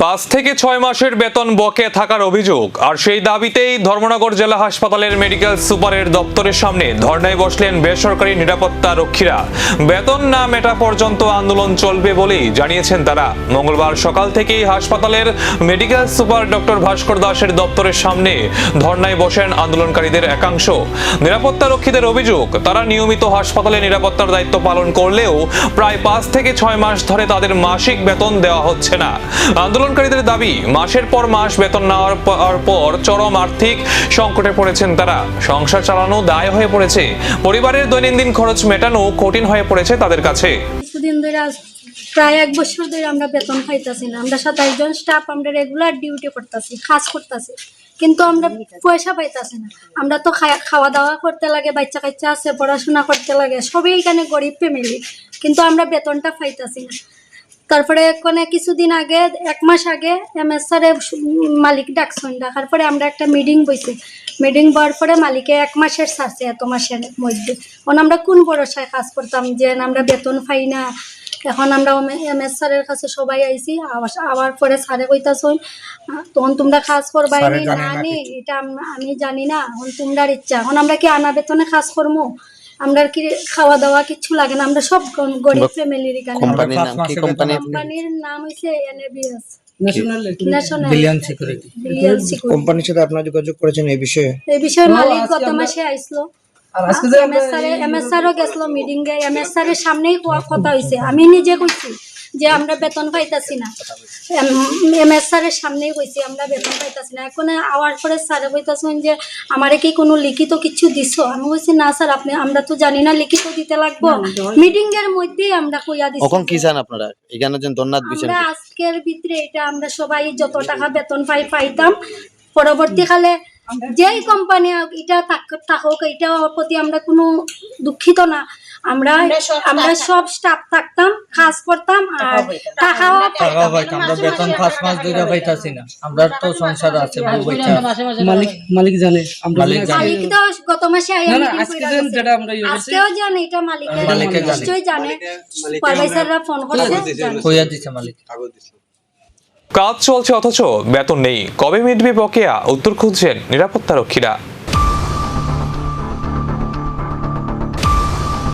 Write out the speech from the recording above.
5 থেকে 6 মাসের বেতন বকেয়া থাকার অভিযোগ আর সেই দাবিতেই ধর্মনগর জেলা হাসপাতালের মেডিকেল সুপারের দপ্তরের সামনে ধর্নায় বসলেন বেসরকারি নিরাপত্তা রক্ষীরা। বেতন না মেটা পর্যন্ত আন্দোলন চলবে বলেই জানিয়েছেন তারা। মঙ্গলবার সকাল থেকেই হাসপাতালের মেডিকেল সুপার ডক্টর ভাস্কর দাসের দপ্তরের সামনে ধর্নায় বসেন আন্দোলনকারীদের একাংশ। নিরাপত্তা রক্ষীদের অভিযোগ, তারা নিয়মিত হাসপাতালে নিরাপত্তার দায়িত্ব পালন করলেও প্রায় 5 থেকে 6 মাস ধরে তাদের মাসিক বেতন দেওয়া হচ্ছে না। আন্দোলনকারীদের দাবি, মাসের পর মাস বেতন নেওয়ার পর চরম আর্থিক সংকটে পড়েছেন তারা। সংসার চালানো দায় হয়ে পড়েছে, পরিবারের দৈনন্দিন খরচ মেটানো কঠিন হয়ে পড়েছে তাদের কাছে। কিছুদিন ধরে প্রায় 1 বছর ধরে আমরা বেতন পাইতাছি না। আমরা 27 জন স্টাফ আমরা রেগুলার ডিউটি করতেছি, কাজ করতেছি, কিন্তু আমরা পয়সা পাইতাছি না। আমরা তো খাওয়া দাওয়া করতে লাগে, বাচ্চা কাচ্চা আছে, পড়াশোনা করতে লাগে, সবই এখানে গরিব ফ্যামিলি, কিন্তু আমরা বেতনটা পাইতাছি না। তারপরে কিছুদিন আগে 1 মাস আগে MSR মালিক ডাকছেন, ডাকার পরে আমরা একটা মিটিং বইছি। মিটিং হওয়ার পরে মালিকে 1 মাসের ছাড়ছে, এত মাসের মধ্যে। এখন আমরা কোন ভরসায় কাজ করতাম যে আমরা বেতন পাই না। এখন আমরা MSR কাছে সবাই আইছি, আবার পরে স্যারে কইতাছেন তখন তোমরা কাজ করবাই না নি, এটা আমি জানি না, এখন তোমরার ইচ্ছা। এখন আমরা কি আনা বেতনে কাজ করবো? আমরা কি খাওয়া দাওয়া কিছু লাগে না? আমরা সব গরিব ফ্যামিলির এখানে। কোম্পানির নাম হইছে NABS, ন্যাশনাল বিলিয়ন সিকিউরিটি। কোম্পানির সাথে আপনারা যোগাযোগ করেছেন এই বিষয়ে? এই বিষয়ে মালিক গত মাসে আইছিল, MSRও গেছিল মিটিং এ। MSR এর সামনেই কথা হইছে, আমি নিজে কইছি যে আমরা বেতন পাইতাছি না। MSR এর সামনেই কইছি আমরা বেতন পাইতাছি না। এখন আওয়ার পরে স্যারে কইতাছেন যে আমারে কি কোনো লিখিত কিছু দিছো? আমি কইছি না স্যার, আমরা তো জানি না লিখিত দিতে লাগবো। মিটিং এর মধ্যেই আমরা কইয়া দিছি। এখন কি চান আপনারা? এখানে যে দন্নাত বিষয় আমরা আজকের ভিতরে এটা আমরা সবাই যত টাকা বেতন পাইতাম, পরবর্তীকালে যেই কোম্পানি এটা থাকুক, এটা প্রতি আমরা কোনো দুঃখিত না। আমরা সব স্টাফ থাকতাম, কাজ করতাম, আর টাকাও পাইতাম। আমরা বেতন 5 মাস ধরে পাইতাছি না। আমরা তো সংসার আছে, মালিক জানে, মালিক তো গত মাসে আজকেও জানে, এটা মালিকের নিশ্চয়ই জানে। সুপারভাইজাররা ফোন করেছে, কইয়া দিছে মালিক। কাজ চলছে অথচ বেতন নেই, কবে মিটবে বকেয়া? উত্তর খুঁজছেন নিরাপত্তা রক্ষীরা।